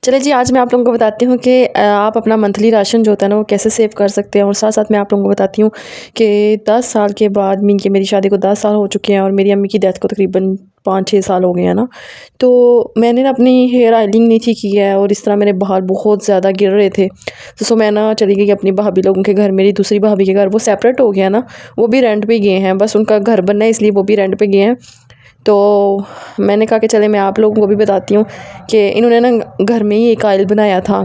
चलिए जी, आज मैं आप लोगों को बताती हूँ कि आप अपना मंथली राशन जो होता है ना वो कैसे सेव कर सकते हैं। और साथ-साथ मैं आप लोगों को बताती हूँ कि 10 साल के बाद मीन के मेरी शादी को 10 साल हो चुके हैं और मेरी अम्मी की डेथ को तकरीबन 5-6 साल हो गए हैं ना। तो मैंने ना अपनी हेयर ऑयलिंग नहीं थी की है और इस तरह मेरे बाल बहुत ज़्यादा गिर रहे थे। तो सो मैं ना चली गई अपनी भाभी लोगों के घर, मेरी दूसरी भाभी के घर। वो सेपरेट हो गया ना, वो भी रेंट पे गए हैं, बस उनका घर बनना है इसलिए वो भी रेंट पे गए हैं। तो मैंने कहा कि चले मैं आप लोगों को भी बताती हूँ कि इन्होंने ना घर में ही एक ऑयल बनाया था।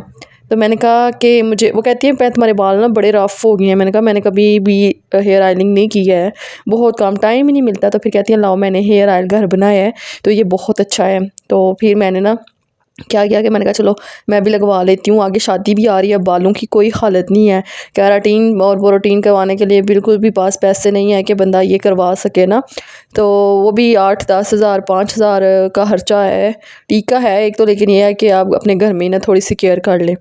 तो मैंने कहा कि मुझे, वो कहती है मैं तुम्हारे बाल ना बड़े रफ़ हो गए हैं। मैंने कहा मैंने कभी भी हेयर ऑयलिंग नहीं की है, बहुत कम टाइम ही नहीं मिलता। तो फिर कहती है लाओ मैंने हेयर ऑयल घर बनाया है तो ये बहुत अच्छा है। तो फिर मैंने ना क्या किया कि मैंने कहा चलो मैं भी लगवा लेती हूँ, आगे शादी भी आ रही है, बालों की कोई हालत नहीं है। केराटिन और प्रोटीन करवाने के लिए बिल्कुल भी पास पैसे नहीं है कि बंदा ये करवा सके ना। तो वो भी 8-10 हज़ार 5 हज़ार का खर्चा है। टीका है एक तो, लेकिन ये है कि आप अपने घर में ही ना थोड़ी सी केयर कर लें।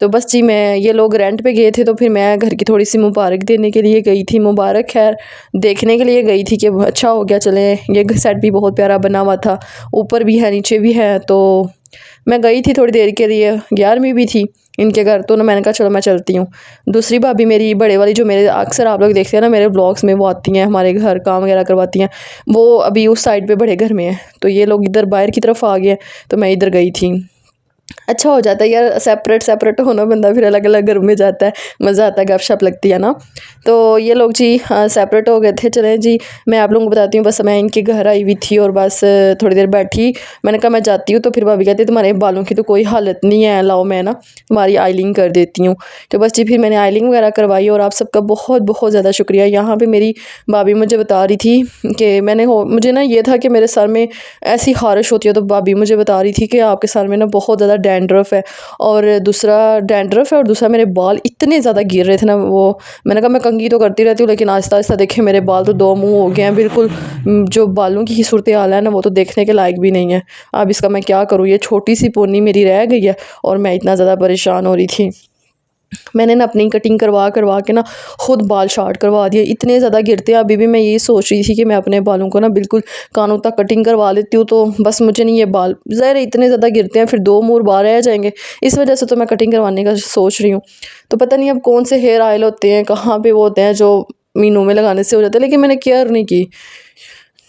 तो बस जी, मैं ये लोग रेंट पे गए थे तो फिर मैं घर की थोड़ी सी मुबारक देने के लिए गई थी। मुबारक खैर देखने के लिए गई थी कि अच्छा हो गया, चले ये सेट भी बहुत प्यारा बना हुआ था, ऊपर भी है नीचे भी है। तो मैं गई थी थोड़ी देर के लिए, 11वीं भी थी इनके घर। तो ना मैंने कहा चलो मैं चलती हूँ। दूसरी भाभी मेरी बड़े वाली, जो मेरे अक्सर आप लोग देखते हैं ना मेरे ब्लॉग्स में, वो आती हैं हमारे घर काम वगैरह करवाती हैं, वो अभी उस साइड पे बड़े घर में है। तो ये लोग इधर बाहर की तरफ आ गए, तो मैं इधर गई थी। अच्छा हो जाता है यार, सेपरेट सेपरेट होना, बंदा फिर अलग अलग घर में जाता है, मज़ा आता है, गपशप लगती है ना। तो ये लोग जी सेपरेट हो गए थे। चलें जी, मैं आप लोगों को बताती हूँ। बस मैं इनके घर आई हुई थी और बस थोड़ी देर बैठी। मैंने कहा मैं जाती हूँ। तो फिर भाभी कहती तुम्हारे बालों की तो कोई हालत नहीं है, लाओ मैं ना तुम्हारी आइलिंग कर देती हूँ। तो बस जी फिर मैंने आइलिंग वगैरह करवाई और आप सबका बहुत बहुत ज़्यादा शुक्रिया। यहाँ पर मेरी भाभी मुझे बता रही थी कि मुझे ना ये था कि मेरे सर में ऐसी ख़ारिश होती है, तो भाभी मुझे बता रही थी कि आपके सर में ना बहुत ज़्यादा डैंड्रफ है। और दूसरा डैंड्रफ है और दूसरा मेरे बाल इतने ज़्यादा गिर रहे थे ना। वो मैंने कहा मैं कंघी तो करती रहती हूँ, लेकिन आहिस्ता आहिस्ता देखे मेरे बाल तो दो मुँह हो गए हैं बिल्कुल। जो बालों की सूरत हाल है ना, वो तो देखने के लायक भी नहीं है। अब इसका मैं क्या करूँ, ये छोटी सी पोनी मेरी रह गई है और मैं इतना ज़्यादा परेशान हो रही थी। मैंने ना अपनी कटिंग करवा करवा के ना खुद बाल शॉर्ट करवा दिए, इतने ज़्यादा गिरते हैं। अभी भी मैं यही सोच रही थी कि मैं अपने बालों को ना बिल्कुल कानों तक कटिंग करवा लेती हूँ, तो बस मुझे नहीं, ये बाल ज़ाहिर है इतने ज़्यादा गिरते हैं, फिर दो मोर बाल रह जाएंगे। इस वजह से तो मैं कटिंग करवाने का सोच रही हूँ। तो पता नहीं अब कौन से हेयर ऑयल होते हैं, कहाँ पे वो होते हैं जो मीनों में लगाने से हो जाते हैं, लेकिन मैंने केयर नहीं की।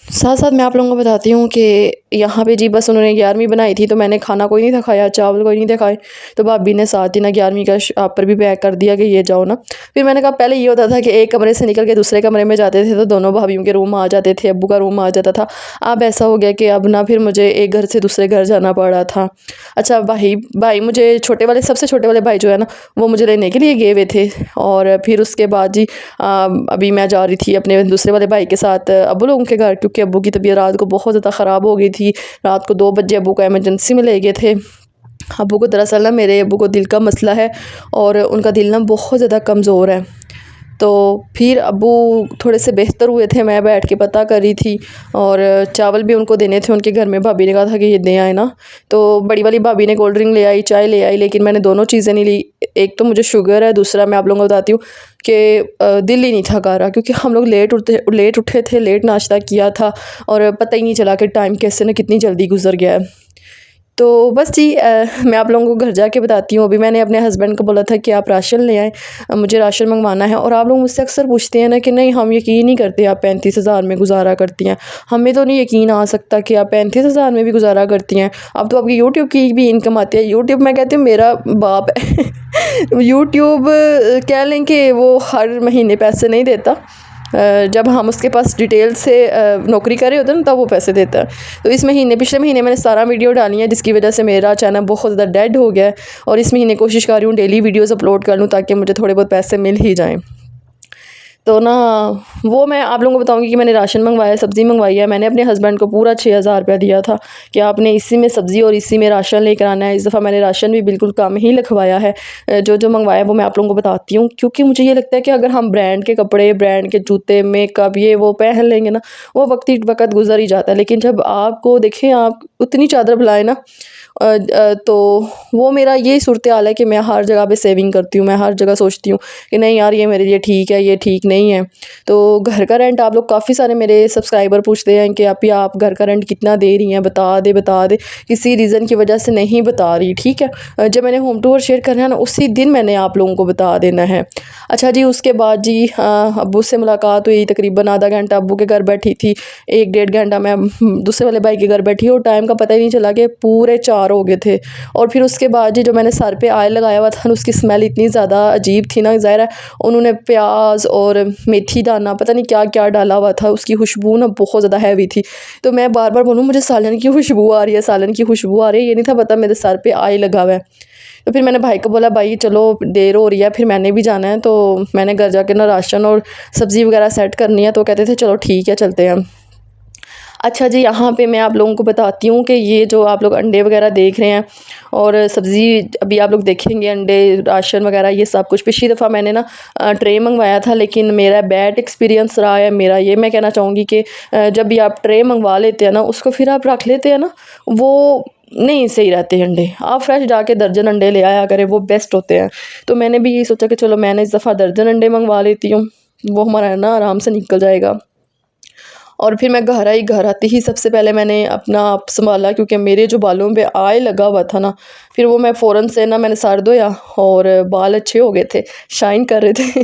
साथ साथ मैं आप लोगों को बताती हूँ कि यहाँ पे जी बस उन्होंने 11वीं बनाई थी, तो मैंने खाना कोई नहीं था खाया, चावल कोई नहीं था खाए। तो भाभी ने साथ ही ना 11वीं का पर भी पैक कर दिया कि ये जाओ ना। फिर मैंने कहा पहले ये होता था कि एक कमरे से निकल के दूसरे कमरे में जाते थे तो दोनों भाभीयों के रूम आ जाते थे, अब्बू का रूम आ जाता था। अब ऐसा हो गया कि अब ना फिर मुझे एक घर से दूसरे घर जाना पड़ रहा था। अच्छा भाई भाई मुझे छोटे वाले, सबसे छोटे वाले भाई जो है ना, वो मुझे लेने के लिए गए हुए थे। और फिर उसके बाद जी अभी मैं जा रही थी अपने दूसरे वाले भाई के साथ अब्बू लोगों के घर, क्योंकि अब्बू की तबीयत रात को बहुत ज़्यादा ख़राब हो गई थी। रात को 2 बजे अब्बू को इमरजेंसी में ले गए थे। अब्बू को दरअसल ना, मेरे अब्बू को दिल का मसला है और उनका दिल ना बहुत ज़्यादा कमज़ोर है। तो फिर अब्बू थोड़े से बेहतर हुए थे, मैं बैठ के पता कर रही थी। और चावल भी उनको देने थे उनके घर में, भाभी ने कहा था कि ये दे आए ना। तो बड़ी वाली भाभी ने कोल्ड ड्रिंक ले आई, चाय ले आई, लेकिन मैंने दोनों चीज़ें नहीं ली। एक तो मुझे शुगर है, दूसरा मैं आप लोगों को बताती हूँ कि दिल ही नहीं था कर रहा, क्योंकि हम लोग लेट उठे थे, लेट नाश्ता किया था और पता ही नहीं चला कि टाइम कैसे ना कितनी जल्दी गुजर गया है। तो बस जी मैं आप लोगों को घर जाके बताती हूँ। अभी मैंने अपने हस्बैंड को बोला था कि आप राशन ले आएँ, मुझे राशन मंगवाना है। और आप लोग मुझसे अक्सर पूछते हैं ना कि नहीं हम यकीन नहीं करते आप 35,000 में गुजारा करती हैं। हमें तो नहीं यकीन आ सकता कि आप 35,000 में भी गुजारा करती हैं। अब तो आपकी यूट्यूब की भी इनकम आती है। यूट्यूब, मैं कहती हूँ मेरा बाप है यूट्यूब कह लें कि वो हर महीने पैसे नहीं देता। जब हम उसके पास डिटेल से नौकरी कर रहे होते हैं ना, तब वो पैसे देता है। तो इस महीने, पिछले महीने मैंने 17 वीडियो डाली हैं, जिसकी वजह से मेरा चैनल बहुत ज़्यादा डेड हो गया है। और इस महीने कोशिश कर रही हूँ डेली वीडियोज़ अपलोड कर लूँ, ताकि मुझे थोड़े बहुत पैसे मिल ही जाएँ। तो ना वो मैं आप लोगों को बताऊंगी कि मैंने राशन मंगवाया, सब्ज़ी मंगवाई है। मैंने अपने हस्बैंड को पूरा 6,000 रुपया दिया था कि आपने इसी में सब्ज़ी और इसी में राशन लेकर आना है। इस दफ़ा मैंने राशन भी बिल्कुल कम ही लिखवाया है। जो जो मंगवाया वो मैं आप लोगों को बताती हूँ, क्योंकि मुझे ये लगता है कि अगर हम ब्रांड के कपड़े, ब्रांड के जूते, मेकअप ये वो पहन लेंगे ना, वो वक्त गुजर ही जाता है। लेकिन जब आपको देखें, आप उतनी चादर बुलाए ना, तो वो मेरा ये सूरत हाल है कि मैं हर जगह पे सेविंग करती हूँ, मैं हर जगह सोचती हूँ कि नहीं यार ये मेरे लिए ठीक है, ये ठीक नहीं है। तो घर का रेंट आप लोग काफ़ी सारे मेरे सब्सक्राइबर पूछते हैं कि आप घर का रेंट कितना दे रही हैं, बता दे। किसी रीज़न की वजह से नहीं बता रही, ठीक है। जब मैंने होम टूर शेयर करना है ना, उसी दिन मैंने आप लोगों को बता देना है। अच्छा जी, उसके बाद जी अब्बू से मुलाकात हुई, तकरीबन आधा घंटा अब्बू के घर बैठी थी, 1 डेढ़ घंटा मैं दूसरे वाले भाई के घर बैठी और टाइम का पता ही नहीं चला कि पूरे 4 हो गए थे। और फिर उसके बाद जी जो मैंने सर पे ऑयल लगाया हुआ था ना, उसकी स्मेल इतनी ज़्यादा अजीब थी ना, ज़ाहिर है उन्होंने प्याज और मेथी दाना पता नहीं क्या क्या डाला हुआ था, उसकी खुशबू ना बहुत ज़्यादा हैवी थी। तो मैं बार बार बोलूँ मुझे सालन की खुशबू आ रही है, सालन की खुशबू आ रही है, ये नहीं था पता मेरे सर पे ऑयल लगा हुआ है। तो फिर मैंने भाई को बोला भाई चलो देर हो रही है, फिर मैंने भी जाना है, तो मैंने घर जाके ना राशन और सब्ज़ी वगैरह सेट करनी है। तो कहते थे चलो ठीक है चलते हैं। अच्छा जी, यहाँ पे मैं आप लोगों को बताती हूँ कि ये जो आप लोग अंडे वगैरह देख रहे हैं और सब्ज़ी अभी आप लोग देखेंगे, अंडे राशन वगैरह ये सब कुछ। पिछली दफ़ा मैंने ना ट्रे मंगवाया था, लेकिन मेरा बैड एक्सपीरियंस रहा है। मेरा ये मैं कहना चाहूँगी कि जब भी आप ट्रे मंगवा लेते हैं ना, उसको फिर आप रख लेते हैं ना, वो नहीं सही रहते अंडे। आप फ्रेश जाके दर्जन अंडे ले आया करें, वो बेस्ट होते हैं। तो मैंने भी यही सोचा कि चलो मैंने इस दफ़ा दर्जन अंडे मंगवा लेती हूँ, वो हमारा ना आराम से निकल जाएगा। और फिर मैं घर आई, घर आते ही सबसे पहले मैंने अपना आप संभाला, क्योंकि मेरे जो बालों पे ऑयल लगा हुआ था ना, फिर वो मैं फ़ौरन से ना मैंने सर धोया और बाल अच्छे हो गए थे, शाइन कर रहे थे।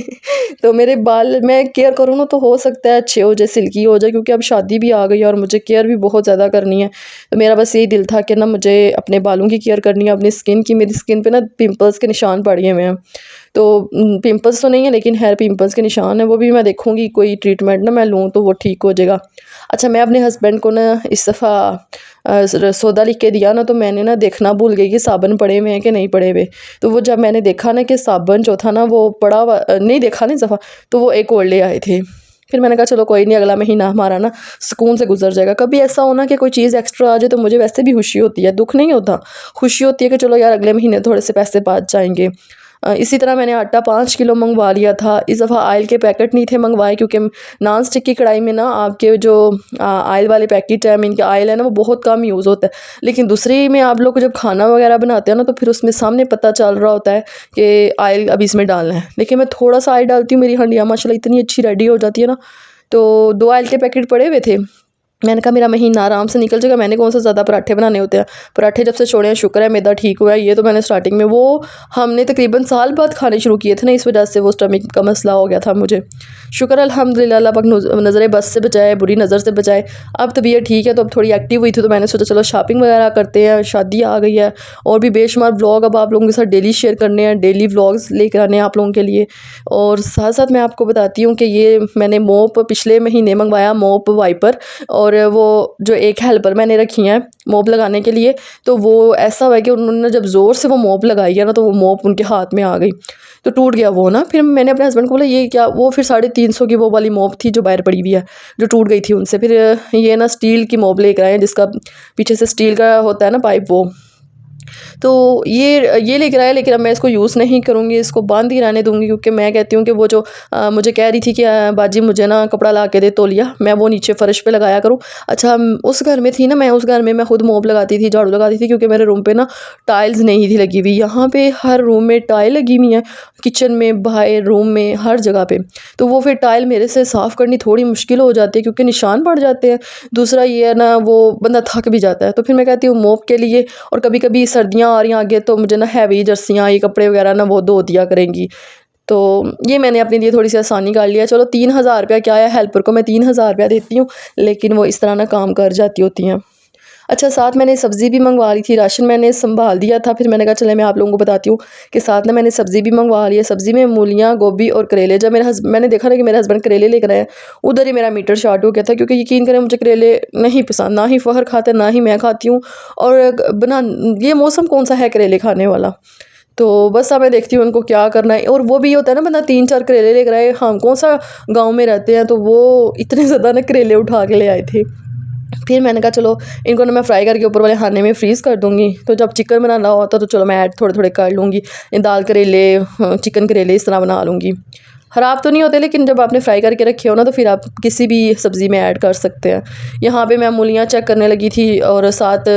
तो मेरे बाल मैं केयर करूँ ना तो हो सकता है अच्छे हो जाए, सिल्की हो जाए, क्योंकि अब शादी भी आ गई है और मुझे केयर भी बहुत ज़्यादा करनी है। तो मेरा बस यही दिल था कि ना मुझे अपने बालों की केयर करनी है, अपनी स्किन की। मेरी स्किन पे ना पिंपल्स के निशान पड़ गए हुए हैं। तो पिंपल्स तो नहीं है, लेकिन हेयर पिंपल्स के निशान है, वो भी मैं देखूँगी कोई ट्रीटमेंट ना मैं लूँ तो वो ठीक हो जाएगा। अच्छा, मैं अपने हस्बैंड को ना इस दफ़ा सौदा लिख के दिया ना, तो मैंने ना देखना भूल गई कि साबुन पड़े हुए हैं कि नहीं पड़े हुए। तो वो जब मैंने देखा ना कि साबुन जो था ना वो पड़ा हुआ नहीं देखा ना इस दफ़ा, तो वो एक और ले आए थे। फिर मैंने कहा चलो कोई नहीं, अगला महीना हमारा ना सुकून से गुजर जाएगा। कभी ऐसा हो ना कि कोई चीज़ एक्स्ट्रा आ जाए तो मुझे वैसे भी खुशी होती है, दुःख नहीं होता, खुशी होती है कि चलो यार अगले महीने थोड़े से पैसे बच जाएंगे। इसी तरह मैंने आटा 5 किलो मंगवा लिया था। इस दफ़ा ऑयल के पैकेट नहीं थे मंगवाए, क्योंकि नॉन स्टिक की कढ़ाई में ना आपके जो ऑयल वाले पैकेट है, इनके ऑयल है ना, वो बहुत कम यूज़ होता है। लेकिन दूसरी में आप लोग को जब खाना वगैरह बनाते हैं ना, तो फिर उसमें सामने पता चल रहा होता है कि ऑयल अभी इसमें डालना है। लेकिन मैं थोड़ा सा ऑयल डालती हूँ, मेरी हंडिया माशाल्लाह इतनी अच्छी रेडी हो जाती है ना। तो 2 ऑयल के पैकेट पड़े हुए थे। मैंने कहा मेरा महीना आराम से निकल जाएगा। मैंने कौन सा ज़्यादा पराठे बनाने होते हैं, पराठे जब से छोड़े हैं शुक्र है मैदा ठीक हुआ है। ये तो मैंने स्टार्टिंग में वो हमने तकरीबन साल बाद खाने शुरू किए थे ना, इस वजह से वो स्टमक का मसला हो गया था मुझे। शुक्र अल्हम्दुलिल्लाह, अल्लाह पाक नज़र बस से बचाए, बुरी नज़र से बचाए। अब तबीयत ठीक है, तो अब थोड़ी एक्टिव हुई थी, तो मैंने सोचा चलो शॉपिंग वगैरह करते हैं, शादी आ गई है और भी बेशुमार व्लॉग अब आप लोगों के साथ डेली शेयर करने हैं, डेली व्लॉग्स लेकर आने हैं आप लोगों के लिए। और साथ साथ मैं आपको बताती हूँ कि ये मैंने मोप पिछले महीने मंगवाया, मोप वाइपर, और वो जो एक हेल्पर मैंने रखी है मोप लगाने के लिए, तो वो ऐसा हुआ कि उन्होंने जब ज़ोर से वो मोप लगाई है ना, तो वो मोप उनके हाथ में आ गई, तो टूट गया वो ना। फिर मैंने अपने हस्बैंड को बोला ये क्या, वो फिर 350 की वो वाली मोप थी जो बाहर पड़ी हुई है, जो टूट गई थी उनसे। फिर ये ना स्टील की मोप लेकर आए हैं, जिसका पीछे से स्टील का होता है ना पाइप, वो तो ये लेकर आया। लेकिन अब मैं इसको यूज़ नहीं करूँगी, इसको बंद ही रहने दूँगी, क्योंकि मैं कहती हूँ कि वो जो मुझे कह रही थी कि बाजी मुझे ना कपड़ा ला के दे तौलिया, मैं वो नीचे फ़र्श पे लगाया करूँ। अच्छा, उस घर में थी ना, मैं उस घर में मैं खुद मोप लगाती थी, झाड़ू लगाती थी, क्योंकि मेरे रूम पे ना टाइल्स नहीं थी लगी हुई। यहाँ पे हर रूम में टाइल लगी हुई है, किचन में, बाहर, रूम में, हर जगह पे। तो वो फिर टाइल मेरे से साफ़ करनी थोड़ी मुश्किल हो जाती है, क्योंकि निशान पड़ जाते हैं। दूसरा ये है ना, वो बंदा थक भी जाता है। तो फिर मैं कहती हूँ मोप के लिए, और कभी कभी सर्दियाँ आ रही हैं आगे, तो मुझे ना हैवी जर्सियाँ, ये कपड़े वगैरह ना वो धो दिया करेंगी। तो ये मैंने अपने लिए थोड़ी सी आसानी कर लिया। चलो 3000 रुपया क्या है, हेल्पर को मैं 3000 रुपया देती हूँ, लेकिन वो इस तरह ना काम कर जाती होती हैं। अच्छा, साथ मैंने सब्ज़ी भी मंगवा ली थी, राशन मैंने संभाल दिया था। फिर मैंने कहा चले मैं आप लोगों को बताती हूँ कि साथ ना मैंने सब्ज़ी भी मंगवा ली है। सब्ज़ी में मूलियाँ, गोभी और करेले। जब मैंने देखा ना कि मेरे हस्बैंड करेले लेकर आए, उधर ही मेरा मीटर शॉर्ट हो गया था, क्योंकि यकीन करें मुझे करेले नहीं पसंद, ना ही फ़हर खाता है, ना ही मैं खाती हूँ। और बना ये मौसम कौन सा है करेले खाने वाला। तो बस अब मैं देखती हूँ उनको क्या करना है। और वो भी होता है ना, बंदा 3-4 करेले लेकर आए, हम कौन सा गाँव में रहते हैं, तो वो इतने ज़्यादा ना करेले उठा के ले आए थे। फिर मैंने कहा चलो इनको ना मैं फ्राई करके ऊपर वाले खाने में फ्रीज़ कर दूँगी, तो जब चिकन बनाना होता तो चलो मैं ऐड थोड़े थोड़े कर लूँगी। दाल करेले, चिकन करेले इस तरह बना लूँगी। ख़राब तो नहीं होते, लेकिन जब आपने फ्राई करके रखे हो ना तो फिर आप किसी भी सब्ज़ी में ऐड कर सकते हैं। यहाँ पे मैं मूलियाँ चेक करने लगी थी और साथ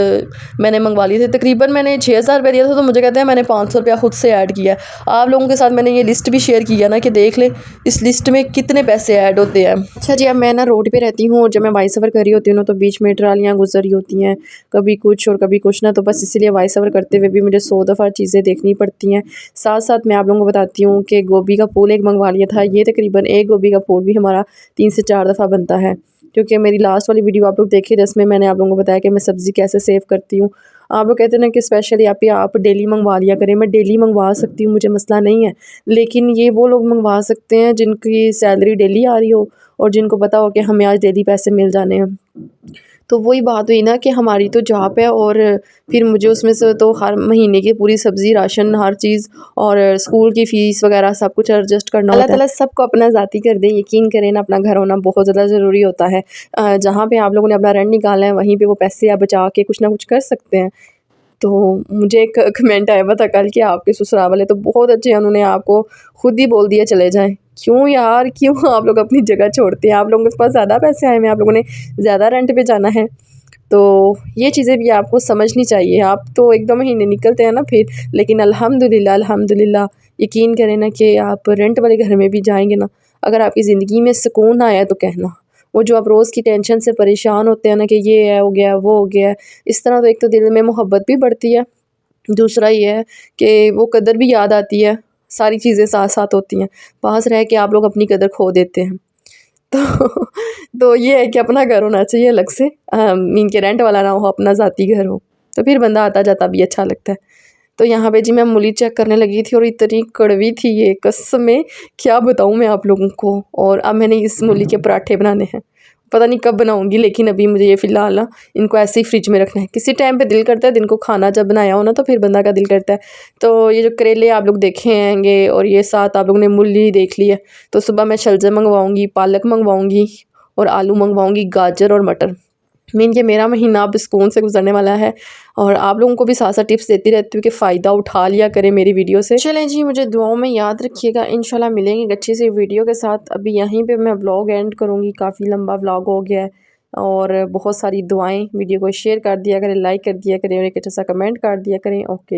मैंने मंगवा लिए थे। तकरीबन मैंने 6,000 रुपये दिया था, तो मुझे कहते हैं मैंने 500 रुपया खुद से ऐड किया है। आप लोगों के साथ मैंने ये लिस्ट भी शेयर की है ना कि देख लें इस लिस्ट में कितने पैसे ऐड होते हैं। अच्छा जी, अब मैं ना रोड पे रहती हूँ और जब मैं वाई सफ़र कर रही होती हूँ ना तो बीच में ट्रालियाँ गुजर रही होती हैं, कभी कुछ और कभी कुछ ना, तो बस इसीलिए वाई सफ़र करते हुए भी मुझे 100 दफ़ा चीज़ें देखनी पड़ती हैं। साथ साथ मैं आप लोगों को बताती हूँ कि गोभी का फूल एक मंगवा लिया था। ये तकरीबन एक गोभी का फूल भी हमारा 3 से 4 दफ़ा बनता है, क्योंकि मेरी लास्ट वाली वीडियो आप लोग देखिए जिसमें मैंने आप लोगों को बताया कि मैं सब्ज़ी कैसे सेव करती हूँ। आप लोग कहते हैं ना कि स्पेशली आप डेली मंगवा लिया करें। मैं डेली मंगवा सकती हूँ, मुझे मसला नहीं है, लेकिन ये वो लोग मंगवा सकते हैं जिनकी सैलरी डेली आ रही हो और जिनको पता हो कि हमें आज डेली पैसे मिल जाने हैं। तो वही बात हुई ना कि हमारी तो जॉब है और फिर मुझे उसमें से तो हर महीने की पूरी सब्ज़ी, राशन, हर चीज़ और स्कूल की फ़ीस वगैरह सब कुछ एडजस्ट करना होता है। अल्लाह ताला सबको अपना ज़ाती कर दे, यकीन करें ना, अपना घर होना बहुत ज़्यादा ज़रूरी होता है। जहाँ पे आप लोगों ने अपना रेंट निकालना है वहीं पे वो पैसे आप बचा के कुछ ना कुछ कर सकते हैं। तो मुझे एक कमेंट आया हुआ था कल कि आपके ससुराल वाले तो बहुत अच्छे हैं, उन्होंने आपको खुद ही बोल दिया चले जाएँ। क्यों यार, क्यों आप लोग अपनी जगह छोड़ते हैं? आप लोगों के पास ज़्यादा पैसे आए हुए हैं, आप लोगों ने ज़्यादा रेंट पे जाना है। तो ये चीज़ें भी आपको समझनी चाहिए। आप तो 1-2 महीने निकलते हैं ना फिर, लेकिन अल्हम्दुलिल्लाह अल्हम्दुलिल्लाह यकीन करें ना कि आप रेंट वाले घर में भी जाएँगे ना, अगर आपकी ज़िंदगी में सुकून आया तो कहना। वो जो आप रोज़ की टेंशन से परेशान होते हैं ना कि ये है, हो गया, वो हो गया है, इस तरह तो एक तो दिल में मोहब्बत भी बढ़ती है, दूसरा ये है कि वो कदर भी याद आती है, सारी चीज़ें साथ-साथ होती हैं। पास रह के आप लोग अपनी कदर खो देते हैं। तो तो ये है कि अपना घर होना चाहिए अलग से, मीन के रेंट वाला ना हो, अपना ज़ाती घर हो, तो फिर बंदा आता-जाता भी अच्छा लगता है। तो यहाँ पे जी मैं मूली चेक करने लगी थी और इतनी कड़वी थी ये, कसम में क्या बताऊँ मैं आप लोगों को। और अब मैंने इस मूली के पराठे बनाने हैं, पता नहीं कब बनाऊँगी, लेकिन अभी मुझे ये फ़िलहाल ना इनको ऐसे ही फ्रिज में रखना है। किसी टाइम पे दिल करता है, दिन को खाना जब बनाया हो ना तो फिर बंदा का दिल करता है। तो ये जो करेले आप लोग देखे होंगे और ये साथ आप लोगों ने मूली देख ली है, तो सुबह मैं शलजम मंगवाऊँगी, पालक मंगवाऊँगी और आलू मंगवाऊँगी, गाजर और मटर। मीन कि मेरा महीना अब सुकून से गुजरने वाला है और आप लोगों को भी साथ-साथ टिप्स देती रहती हूँ कि फ़ायदा उठा लिया करें मेरी वीडियो से। चलें जी, मुझे दुआओं में याद रखिएगा, इंशाल्लाह मिलेंगे एक अच्छी सी वीडियो के साथ। अभी यहीं पे मैं व्लॉग एंड करूँगी, काफ़ी लंबा व्लॉग हो गया है और बहुत सारी दुआएँ। वीडियो को शेयर कर दिया करें, लाइक कर दिया करें और एक अच्छा सा कमेंट कर दिया करें। ओके।